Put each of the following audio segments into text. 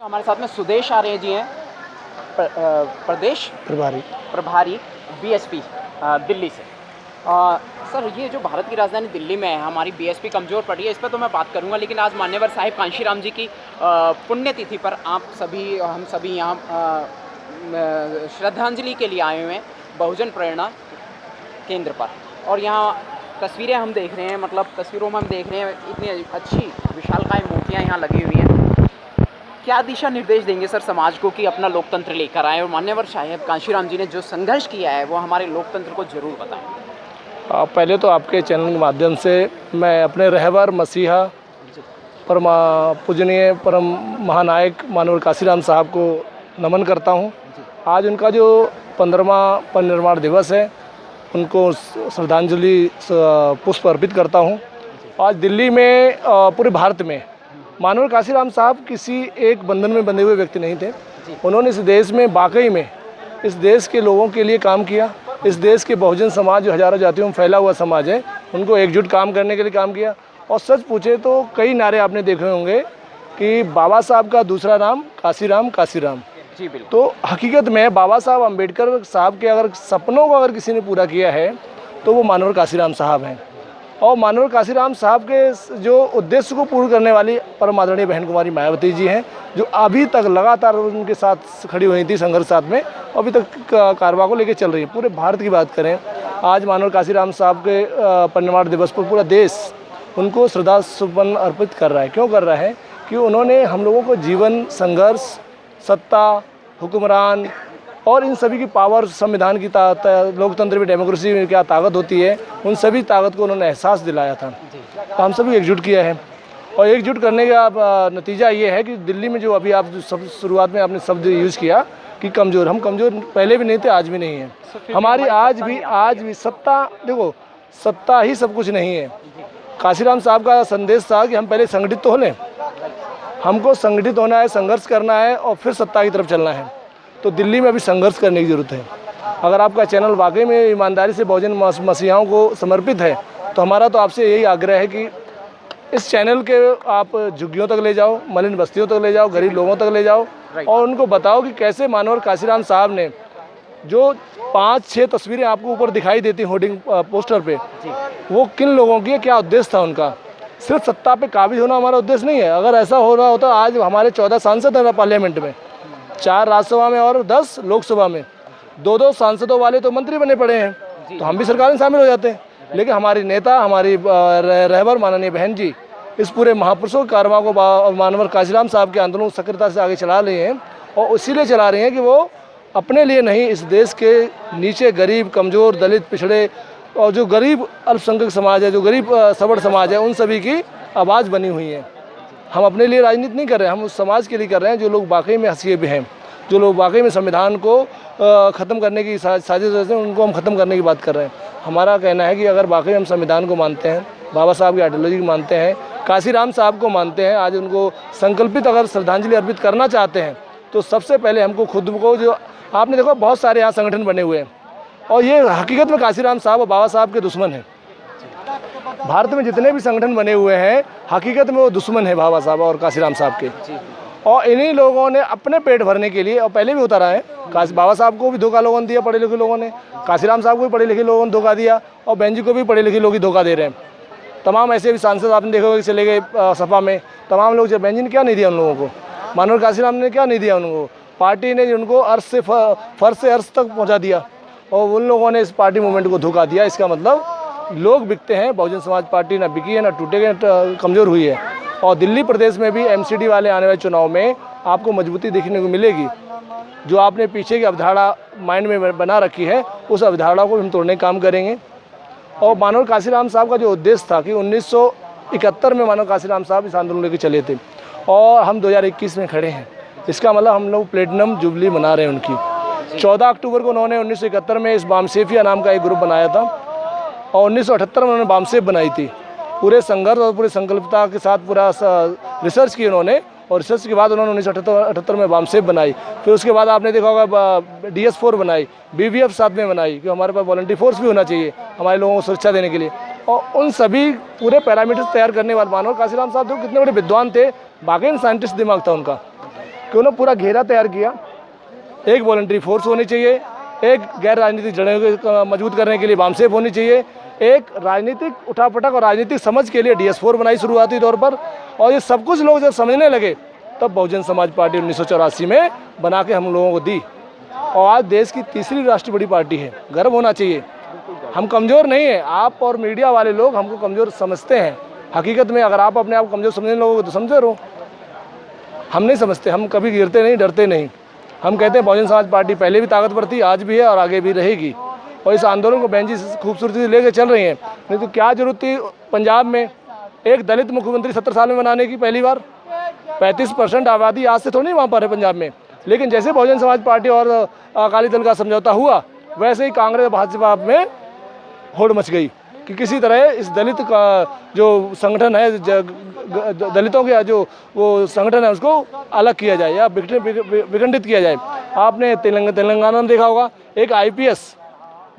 हमारे साथ में सुदेश आर्य जी हैं, प्रदेश प्रभारी बीएसपी दिल्ली से। सर, ये जो भारत की राजधानी दिल्ली में है, हमारी बीएसपी कमज़ोर पड़ी है, इस पर तो मैं बात करूंगा, लेकिन आज मान्यवर साहिब कांशीराम जी की पुण्यतिथि पर हम सभी यहाँ श्रद्धांजलि के लिए आए हुए हैं बहुजन प्रेरणा केंद्र पर। और यहाँ तस्वीरें हम देख रहे हैं, मतलब तस्वीरों में हम देख रहे हैं इतनी अच्छी विशालकाय मूर्तियाँ यहाँ लगी हुई हैं। क्या दिशा निर्देश देंगे सर समाज को कि अपना लोकतंत्र लेकर आए, और मान्यवर साहिब कांशीराम जी ने जो संघर्ष किया है वो हमारे लोकतंत्र को जरूर बताएं। पहले तो आपके चैनल के माध्यम से मैं अपने रहबर मसीहा परम पूजनीय परम महानायक मानवर कांशीराम साहब को नमन करता हूं। आज उनका जो 15वां परिनिर्वाण दिवस है, उनको श्रद्धांजलि पुष्प अर्पित करता हूं। आज दिल्ली में पूरे भारत में मानवर कांशीराम साहब किसी एक बंधन में बंधे हुए व्यक्ति नहीं थे। उन्होंने इस देश में वाकई में इस देश के लोगों के लिए काम किया। इस देश के बहुजन समाज जो हजारों जातियों में फैला हुआ समाज है, उनको एकजुट काम करने के लिए काम किया। और सच पूछे तो कई नारे आपने देखे होंगे कि बाबा साहब का दूसरा नाम कांशीराम, कांशीराम। जी बिल्कुल। तो हकीकत में बाबा साहब अम्बेडकर साहब के अगर सपनों को अगर किसी ने पूरा किया है तो वो मानवर कांशीराम साहब हैं। और मानवर कांशीराम साहब के जो उद्देश्य को पूर्ण करने वाली परम आदरणीय बहन कुमारी मायावती जी हैं, जो अभी तक लगातार उनके साथ खड़ी हुई थी संघर्ष साथ में, अभी तक कारवा को लेकर चल रही है। पूरे भारत की बात करें, आज मानवर कांशीराम साहब के परिनिर्वाण दिवस पर पूरा देश उनको श्रद्धा सुमन अर्पित कर रहा है। क्यों कर रहा है? कि उन्होंने हम लोगों को जीवन, संघर्ष, सत्ता, हुक्मरान और इन सभी की पावर, संविधान की लोकतंत्र में, डेमोक्रेसी में क्या ताकत होती है, उन सभी ताकत को उन्होंने एहसास दिलाया था। तो हम सभी एकजुट किया है। और एकजुट करने का नतीजा ये है कि दिल्ली में जो अभी आप सब शुरुआत में आपने शब्द यूज़ किया कि कमज़ोर, हम कमज़ोर पहले भी नहीं थे, आज भी नहीं है। हमारी आज भी सत्ता, देखो सत्ता ही सब कुछ नहीं है। कांशीराम साहब का संदेश था कि हम पहले संगठित तो हो लें, हमको संगठित होना है, संघर्ष करना है और फिर सत्ता की तरफ चलना है। तो दिल्ली में अभी संघर्ष करने की ज़रूरत है। अगर आपका चैनल वाकई में ईमानदारी से बहुजन मसीहाओं को समर्पित है तो हमारा तो आपसे यही आग्रह है कि इस चैनल के आप झुग्गियों तक ले जाओ, मलिन बस्तियों तक ले जाओ, गरीब लोगों तक ले जाओ और उनको बताओ कि कैसे मानवर कांशीराम साहब ने जो 5-6 तस्वीरें आपको ऊपर दिखाई देती होर्डिंग पोस्टर पे, वो किन लोगों की है, क्या उद्देश्य था उनका। सिर्फ सत्ता पे काबिज होना हमारा उद्देश्य नहीं है। अगर ऐसा हो रहा होता, आज हमारे 14 सांसद हैं पार्लियामेंट में, 4 राज्यसभा में और 10 लोकसभा में, 2-2 सांसदों वाले तो मंत्री बने पड़े हैं, तो हम भी सरकार में शामिल हो जाते हैं। लेकिन हमारी नेता, हमारी रहबर माननीय बहन जी इस पूरे महापुरुषों के कारवां को मानवर कांशीराम साहब के आंदोलन को सक्रियता से आगे चला रही हैं। और इसीलिए चला रही हैं कि वो अपने लिए नहीं, इस देश के नीचे गरीब, कमज़ोर, दलित, पिछड़े और जो गरीब अल्पसंख्यक समाज है, जो गरीब सबड़ समाज है, उन सभी की आवाज़ बनी हुई है। हम अपने लिए राजनीति नहीं कर रहे हैं, हम उस समाज के लिए कर रहे हैं जो लोग वाकई में हसीब हैं, जो लोग वाकई में संविधान को ख़त्म करने की साजिश करते हैं, उनको हम ख़त्म करने की बात कर रहे हैं। हमारा कहना है कि अगर वाकई हम संविधान को मानते हैं, बाबा साहब की आइडियोलॉजी को मानते हैं, कांशीराम साहब को मानते हैं, आज उनको संकल्पित अगर श्रद्धांजलि अर्पित करना चाहते हैं, तो सबसे पहले हमको खुद को, जो आपने देखो बहुत सारे यहाँ संगठन बने हुए हैं और ये हकीकत में कांशीराम साहब और बाबा साहब के दुश्मन हैं। भारत में जितने भी संगठन बने हुए हैं, हकीकत में वो दुश्मन है बाबा साहब और कांशीराम साहब के। और इन्हीं लोगों ने अपने पेट भरने के लिए, और पहले भी होता रहा है, बाबा साहब को भी धोखा लोगों ने दिया, पढ़े लिखे लोगों ने, कांशीराम साहब को भी पढ़े लिखे लोगों ने धोखा दिया, और बहन जी को भी पढ़े लिखे लोग ही धोखा दे रहे हैं। तमाम ऐसे भी सांसद आपने देखा होगा कि चले गए सपा में, तमाम लोग, जब बहन जी ने क्या नहीं दिया उन लोगों को, मानवर कांशीराम ने क्या नहीं दिया उनको, पार्टी ने उनको अर्श से फर्श से अर्श तक पहुँचा दिया और उन लोगों ने इस पार्टी मूवमेंट को धोखा दिया। इसका मतलब लोग बिकते हैं, बहुजन समाज पार्टी ना बिकी है, ना टूटेगी, ना कमज़ोर हुई है। और दिल्ली प्रदेश में भी एमसीडी वाले आने वाले चुनाव में आपको मजबूती देखने को मिलेगी। जो आपने पीछे की अवधारणा माइंड में बना रखी है, उस अवधारणा को हम तोड़ने का काम करेंगे। और मानवर कांशीराम साहब का जो उद्देश्य था कि 1971 में मानवर कांशीराम साहब इस आंदोलन लेकर चले थे और हम 2021 में खड़े हैं, इसका मतलब हम लोग प्लेटिनम जुबली मना रहे हैं उनकी। 14 अक्टूबर को उन्होंने 1971 में इस बामसेफिया नाम का एक ग्रुप बनाया था और 1978 में उन्होंने बामसेफ बनाई थी। पूरे संघर्ष और पूरी संकल्पता के साथ पूरा रिसर्च की उन्होंने, और रिसर्च के बाद उन्होंने 1978 में बामसेफ बनाई। फिर उसके बाद आपने देखा होगा DS4 बनाई, BVF साथ में बनाई, कि हमारे पास वॉलंटियर फोर्स भी होना चाहिए हमारे लोगों को सुरक्षा देने के लिए। और उन सभी पूरे पैरामीटर्स तैयार करने वाले मानवर कांशीराम साहब जो कितने बड़े विद्वान थे, वाकई साइंटिस्ट दिमाग था उनका। कि उन्होंने पूरा घेरा तैयार किया। एक वॉलंटरी फोर्स होनी चाहिए, एक गैर राजनीतिक जड़ें को मजबूत करने के लिए वामसेफ होनी चाहिए, एक राजनीतिक उठापटक और राजनीतिक समझ के लिए DS4 बनाई शुरुआती तौर पर। और ये सब कुछ लोग जब समझने लगे तब बहुजन समाज पार्टी 1984 में बना के हम लोगों को दी, और आज देश की तीसरी राष्ट्रीय बड़ी पार्टी है। गर्व होना चाहिए। हम कमज़ोर नहीं हैं, आप और मीडिया वाले लोग हमको कमज़ोर समझते हैं। हकीकत में अगर आप अपने आप को कमज़ोर समझने लगोगे तो समझे रहो। हम नहीं समझते, हम कभी गिरते नहीं, डरते नहीं। हम कहते हैं बहुजन समाज पार्टी पहले भी ताकतवर थी, आज भी है और आगे भी रहेगी। और इस आंदोलन को बहन जी खूबसूरती से लेकर चल रही हैं। नहीं तो क्या जरूरत थी पंजाब में एक दलित मुख्यमंत्री 70 साल में बनाने की? पहली बार 35% आबादी आज से थोड़ी वहाँ पर है पंजाब में। लेकिन जैसे बहुजन समाज पार्टी और अकाली दल का समझौता हुआ, वैसे ही कांग्रेस भाजपा में होड़ मच गई कि किसी तरह इस दलित का जो संगठन है, दलितों के जो वो संगठन है, उसको अलग किया जाए या विखंडित किया जाए। आपने तेलंगाना में देखा होगा, एक IPS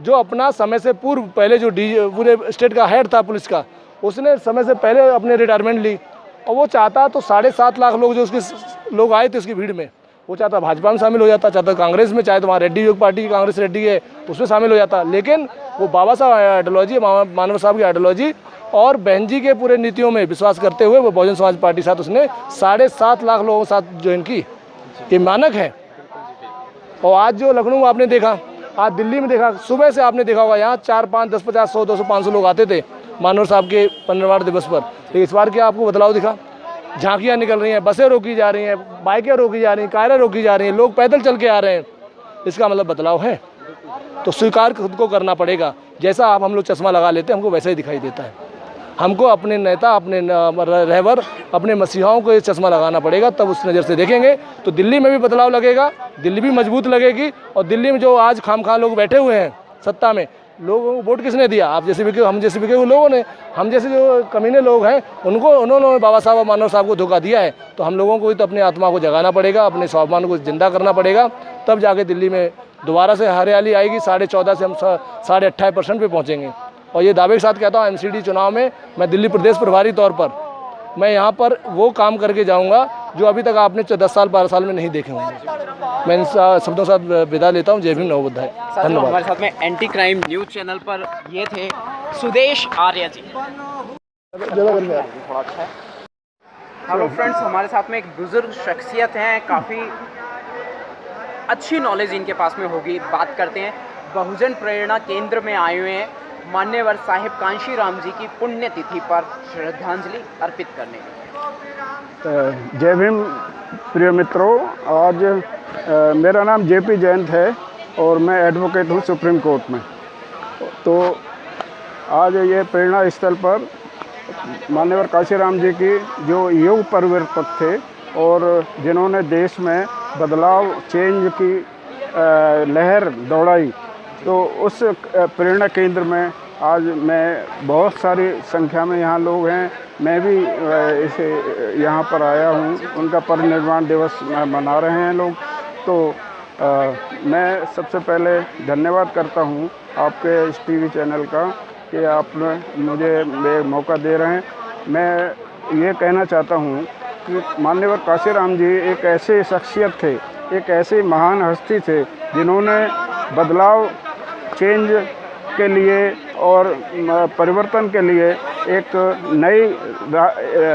जो अपना समय से पूर्व पहले जो पूरे स्टेट का हेड था पुलिस का, उसने समय से पहले अपने रिटायरमेंट ली। और वो चाहता तो 7.5 लाख लोग जो उसके लोग आए थे उसकी भीड़ में, वो चाहता भाजपा में शामिल हो जाता, चाहता कांग्रेस में, चाहे तो वहाँ रेड्डी योग पार्टी की कांग्रेस रेड्डी है उसमें शामिल हो जाता। लेकिन वो बाबा साहब आइडियोलॉजी, मानव साहब की आइडियोलॉजी और बहन जी के पूरे नीतियों में विश्वास करते हुए वो बहुजन समाज पार्टी साथ उसने 7.5 लाख लोगों के साथ ज्वाइन की। ये मानक है। और आज जो लखनऊ आपने देखा, आज दिल्ली में देखा, सुबह से आपने देखा होगा यहाँ 4, 5, 10, 50, 100, 200, 500 लोग आते थे मानव साहब के परिनिर्वाण दिवस पर। तो इस बार क्या आपको बदलाव दिखा? झांकियाँ निकल रही हैं, बसें रोकी जा रही हैं, बाइकें रोकी जा रही हैं, कारें रोकी जा रही हैं, लोग पैदल चल के आ रहे हैं। इसका मतलब बदलाव है। तो स्वीकार खुद को करना पड़ेगा। जैसा आप हम लोग चश्मा लगा लेते हैं, हमको वैसा ही दिखाई देता है। हमको अपने नेता, अपने रहबर, अपने मसीहाओं को ये चश्मा लगाना पड़ेगा, तब उस नज़र से देखेंगे तो दिल्ली में भी बदलाव लगेगा, दिल्ली भी मजबूत लगेगी। और दिल्ली में जो आज खामखा लोग बैठे हुए हैं सत्ता में, लोगों को वोट किसने दिया? आप जैसे भी, हम जैसे भी हुए लोगों ने, हम जैसे जो कमीने लोग हैं उन्होंने बाबा साहब और मानव साहब को धोखा दिया है। तो हम लोगों को ही तो अपनी आत्मा को जगाना पड़ेगा, अपने स्वाभिमान को जिंदा करना पड़ेगा, तब जाके दिल्ली में दोबारा से हरियाली आएगी। 14.5 से हम 28% पे पहुँचेंगे। और ये दावे के साथ कहता हूँ, MCD चुनाव में मैं दिल्ली प्रदेश प्रभारी तौर पर मैं यहाँ पर वो काम करके जाऊँगा जो अभी तक आपने 10 साल 12 साल में नहीं देखे होंगे। मैं इन शब्दों के साथ विदा लेता हूँ। जय भीम, नमो बुद्धाय। धन्यवाद। हमारे साथ में एंटी क्राइम न्यूज़ चैनल पर ये थे सुदेश आर्य जी। थोड़ा अच्छा है। हेलो फ्रेंड्स, हमारे साथ में एक बुजुर्ग शख्सियत हैं, काफ़ी अच्छी नॉलेज इनके पास में होगी। बात करते हैं बहुजन प्रेरणा केंद्र में आए हुए हैं मान्यवर साहिब कांशीराम जी की पुण्यतिथि पर श्रद्धांजलि अर्पित करने के। जय भीम प्रिय मित्रों, आज मेरा नाम JP जयंत है और मैं एडवोकेट हूँ सुप्रीम कोर्ट में। तो आज ये प्रेरणा स्थल पर मान्यवर कांशीराम जी की जो युग परिवर्तक थे और जिन्होंने देश में बदलाव, चेंज की लहर दौड़ाई, तो उस प्रेरणा केंद्र में आज मैं बहुत सारी संख्या में यहाँ लोग हैं, मैं भी इसे यहाँ पर आया हूँ। उनका परिनिर्वाण दिवस मना रहे हैं लोग। तो मैं सबसे पहले धन्यवाद करता हूँ आपके इस TV चैनल का कि आपने मुझे मौका दे रहे हैं। मैं ये कहना चाहता हूँ कि मान्यवर कांशीराम जी एक ऐसे शख्सियत थे, एक ऐसे महान हस्ती थे जिन्होंने बदलाव, चेंज के लिए और परिवर्तन के लिए एक नई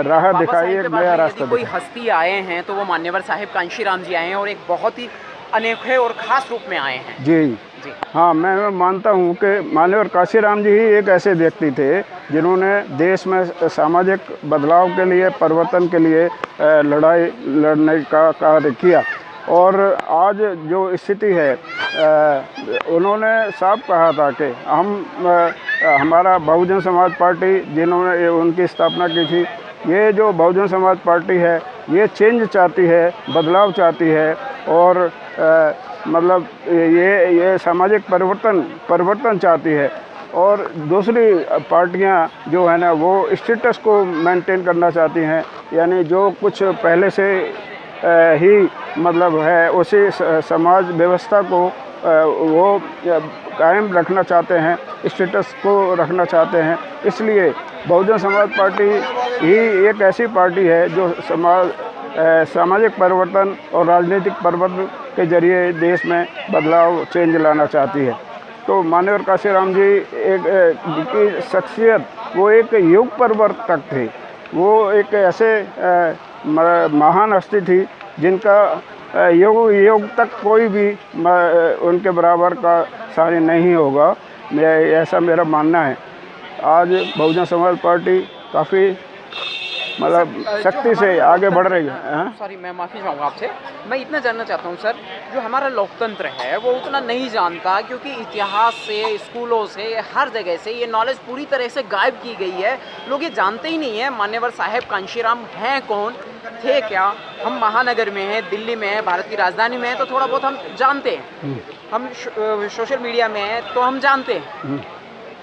राह दिखाई, एक नया रास्ता। कोई हस्ती आए हैं तो वो मान्यवर साहिब कांशीराम जी आए हैं और एक बहुत ही अनोखे और ख़ास रूप में आए हैं। जी हाँ, मैं मानता हूँ कि मान्यवर कांशीराम जी ही एक ऐसे व्यक्ति थे जिन्होंने देश में सामाजिक बदलाव के लिए, परिवर्तन के लिए लड़ाई लड़ने का कार्य किया। और आज जो स्थिति है, उन्होंने साफ कहा था कि हमारा बहुजन समाज पार्टी, जिन्होंने उनकी स्थापना की थी, ये जो बहुजन समाज पार्टी है ये चेंज चाहती है, बदलाव चाहती है और मतलब ये सामाजिक परिवर्तन चाहती है। और दूसरी पार्टियां जो है ना, वो स्टेटस को मेंटेन करना चाहती हैं, यानी जो कुछ पहले से ही मतलब है उसी समाज व्यवस्था को वो कायम रखना चाहते हैं, स्टेटस को रखना चाहते हैं। इसलिए बहुजन समाज पार्टी ही एक ऐसी पार्टी है जो सामाजिक परिवर्तन और राजनीतिक परिवर्तन के जरिए देश में बदलाव चेंज लाना चाहती है। तो माननीय काशीराम जी की शख्सियत वो एक युग परिवर्तक थे। वो एक ऐसे महान हस्ती थी जिनका युग युग तक कोई भी उनके बराबर का सानी नहीं होगा, ऐसा मेरा मानना है। आज बहुजन समाज पार्टी काफ़ी मतलब शक्ति से आगे बढ़ रही है। सॉरी, मैं माफ़ी चाहूँगा आपसे। मैं इतना जानना चाहता हूँ सर, जो हमारा लोकतंत्र है वो उतना नहीं जानता, क्योंकि इतिहास से, स्कूलों से, हर जगह से ये नॉलेज पूरी तरह से गायब की गई है। लोग ये जानते ही नहीं है मान्यवर साहेब कांशीराम हैं कौन, थे क्या। हम महानगर में हैं, दिल्ली में हैं, भारत की राजधानी में हैं, तो थोड़ा बहुत हम जानते हैं। हम सोशल मीडिया में हैं तो हम जानते हैं,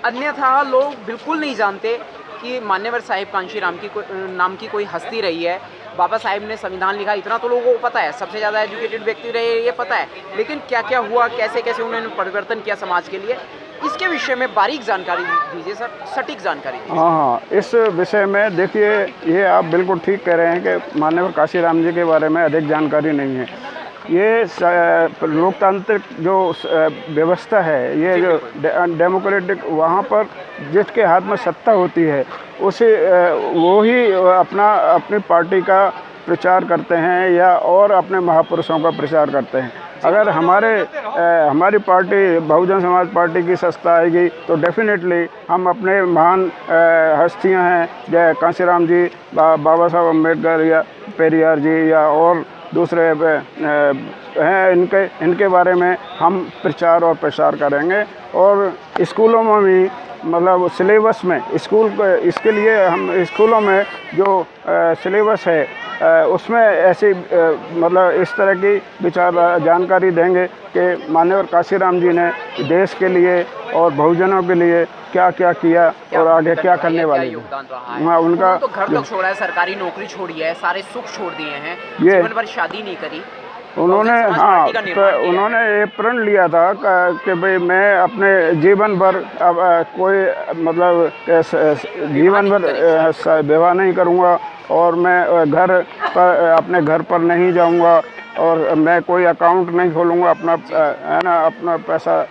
अन्यथा लोग बिल्कुल नहीं जानते कि मान्यवर साहिब कांशीराम की नाम की कोई हस्ती रही है। बाबा साहेब ने संविधान लिखा, इतना तो लोगों को पता है, सबसे ज़्यादा एजुकेटेड व्यक्ति रहे ये पता है, लेकिन क्या क्या हुआ, कैसे कैसे उन्होंने परिवर्तन किया समाज के लिए, इसके विषय में बारीक जानकारी दीजिए सर, सटीक जानकारी। हाँ, इस विषय में देखिए, ये आप बिल्कुल ठीक कह रहे हैं कि माननीय काशीराम जी के बारे में अधिक जानकारी नहीं है। ये लोकतांत्रिक जो व्यवस्था है, ये जो डेमोक्रेटिक, वहाँ पर जिसके हाथ में सत्ता होती है उसे वो ही अपनी पार्टी का प्रचार करते हैं या और अपने महापुरुषों का प्रचार करते हैं। अगर हमारी पार्टी बहुजन समाज पार्टी की सत्ता आएगी तो डेफिनेटली हम अपने महान हस्तियां हैं, जय कांशीराम जी, बाबा साहब अम्बेडकर या पेरियार जी या और दूसरे हैं, इनके बारे में हम प्रचार और प्रसार करेंगे। और स्कूलों में भी मतलब सिलेबस में इसके लिए हम स्कूलों में जो सिलेबस है उसमें ऐसी मतलब इस तरह की विचार जानकारी देंगे कि माननीय काशीराम जी ने देश के लिए और बहुजनों के लिए क्या क्या किया और आगे क्या करने वाले योगदान रहा है। हाँ, उनका तो घर तक छोड़ा है, सरकारी नौकरी छोड़ी है, सारे सुख छोड़ दिए हैं, जीवन भर शादी नहीं करी उन्होंने। हाँ, तो उन्होंने ये प्रण लिया था कि भाई मैं अपने जीवन भर अब कोई मतलब जीवन भर विवाह नहीं करूँगा और मैं अपने घर पर नहीं जाऊँगा और मैं कोई अकाउंट नहीं खोलूँगा, है ना, अपना पैसा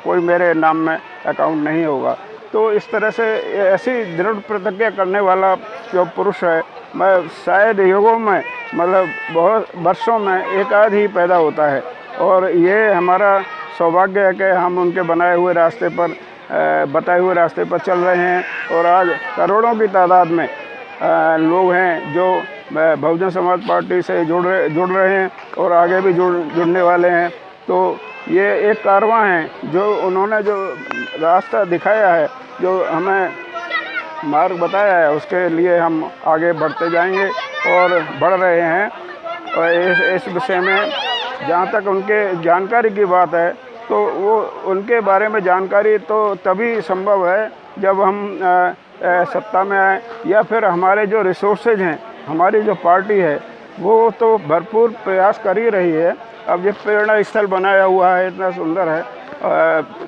कोई मेरे नाम में अकाउंट नहीं होगा। तो इस तरह से ऐसी दृढ़ प्रतिज्ञा करने वाला जो पुरुष है, मैं शायद युगों में मतलब बहुत वर्षों में एक आध ही पैदा होता है। और ये हमारा सौभाग्य है कि हम उनके बताए हुए रास्ते पर चल रहे हैं। और आज करोड़ों की तादाद में लोग हैं जो बहुजन समाज पार्टी से जुड़ रहे हैं और आगे भी जुड़ने वाले हैं। तो ये एक कारवां है जो उन्होंने जो रास्ता दिखाया है, जो हमें मार्ग बताया है, उसके लिए हम आगे बढ़ते जाएंगे और बढ़ रहे हैं। और इस विषय में जहाँ तक उनके जानकारी की बात है, तो वो उनके बारे में जानकारी तो तभी संभव है जब हम सत्ता में आए, या फिर हमारे जो रिसोर्सेज हैं, हमारी जो पार्टी है वो तो भरपूर प्रयास कर ही रही है। अब ये प्रेरणा स्थल बनाया हुआ है, इतना सुंदर है,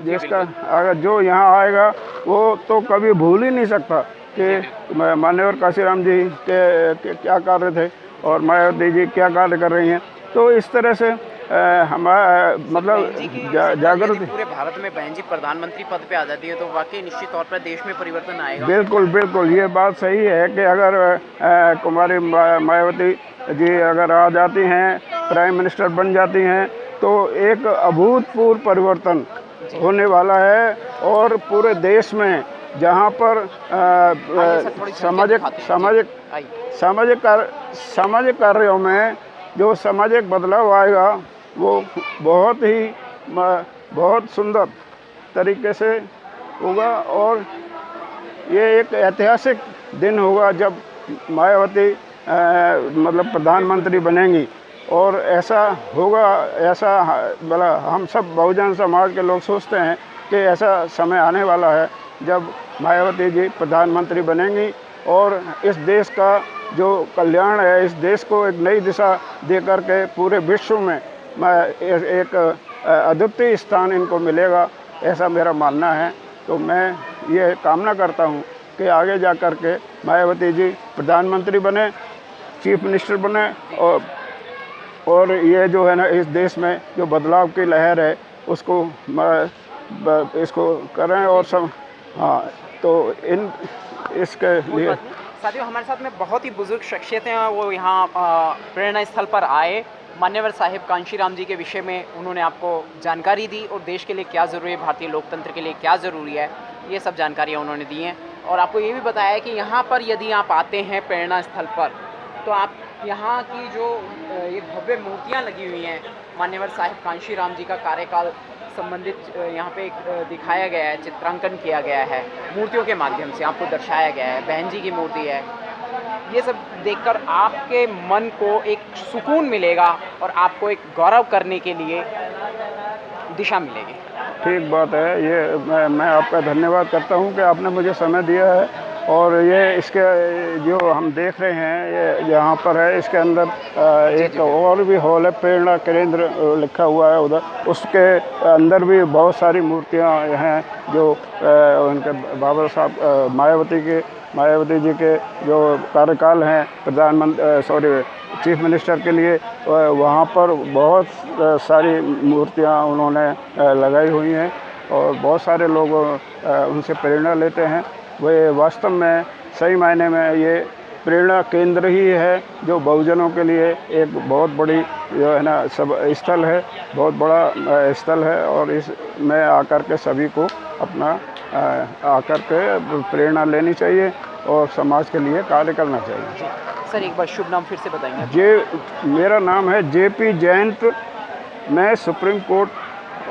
जिसका अगर जो यहाँ आएगा वो तो कभी भूल ही नहीं सकता कि माननीय काशीराम जी के क्या कार्य थे और मायावती जी क्या कार्य कर रही हैं। तो इस तरह से हमारा मतलब जागृति पूरे भारत में बहन जी प्रधानमंत्री पद पे आ जाती है तो वाकई निश्चित तौर पर देश में परिवर्तन आएगा। बिल्कुल बिल्कुल, ये बात सही है कि अगर कुमारी मायावती जी अगर आ जाती हैं, प्राइम मिनिस्टर बन जाती हैं, तो एक अभूतपूर्व परिवर्तन होने वाला है। और पूरे देश में जहाँ पर सामाजिक कार्यों में जो सामाजिक बदलाव आएगा वो बहुत सुंदर तरीके से होगा। और ये एक ऐतिहासिक दिन होगा जब मायावती मतलब प्रधानमंत्री बनेंगी। और ऐसा होगा, ऐसा मतलब हम सब बहुजन समाज के लोग सोचते हैं कि ऐसा समय आने वाला है जब मायावती जी प्रधानमंत्री बनेंगी और इस देश का जो कल्याण है, इस देश को एक नई दिशा दे कर के पूरे विश्व में एक अद्वितीय स्थान इनको मिलेगा, ऐसा मेरा मानना है। तो मैं ये कामना करता हूँ कि आगे जा कर के मायावती जी प्रधानमंत्री बने, चीफ मिनिस्टर बने और ये जो है ना इस देश में जो बदलाव की लहर है उसको इसको करें और सब। हाँ, तो इसके लिए साथियों हमारे साथ में बहुत ही बुजुर्ग शख्सियतें हैं, वो यहाँ प्रेरणा स्थल पर आए, मान्यवर साहिब कांशीराम जी के विषय में उन्होंने आपको जानकारी दी और देश के लिए क्या ज़रूरी है, भारतीय लोकतंत्र के लिए क्या ज़रूरी है, ये सब जानकारियाँ उन्होंने दी हैं। और आपको ये भी बताया कि यहाँ पर यदि आप आते हैं प्रेरणा स्थल पर तो आप यहाँ की जो ये भव्य मूर्तियाँ लगी हुई हैं, मान्यवर साहिब कांशीराम जी का कार्यकाल संबंधित यहाँ पे एक दिखाया गया है, चित्रांकन किया गया है, मूर्तियों के माध्यम से आपको दर्शाया गया है। बहन जी की मूर्ति है, ये सब देखकर आपके मन को एक सुकून मिलेगा और आपको एक गौरव करने के लिए दिशा मिलेगी। ठीक बात है, ये मैं आपका धन्यवाद करता हूँ कि आपने मुझे समय दिया है। और ये इसके जो हम देख रहे हैं ये यहाँ पर है, इसके अंदर एक और भी हॉल है, प्रेरणा केंद्र लिखा हुआ है उधर, उसके अंदर भी बहुत सारी मूर्तियाँ हैं जो उनके बाबा साहब मायावती जी के जो कार्यकाल हैं चीफ मिनिस्टर के लिए, वहाँ पर बहुत सारी मूर्तियाँ उन्होंने लगाई हुई हैं और बहुत सारे लोग उनसे प्रेरणा लेते हैं। वे वास्तव में सही मायने में ये प्रेरणा केंद्र ही है जो बहुजनों के लिए एक बहुत बड़ी जो है ना सब स्थल है, बहुत बड़ा स्थल है। और इसमें आकर के सभी को अपना आकर के प्रेरणा लेनी चाहिए और समाज के लिए कार्य करना चाहिए। सर एक बार शुभ नाम फिर से बताएंगे? मेरा नाम है JP जयंत, मैं सुप्रीम कोर्ट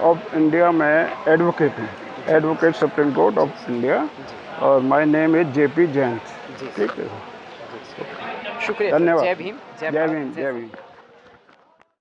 ऑफ इंडिया में एडवोकेट हूँ, advocate Supreme Court of India, और my name is JP Jayant. ठीक है, शुक्रिया, धन्यवाद। जय भीम, जय भीम, जय भीम।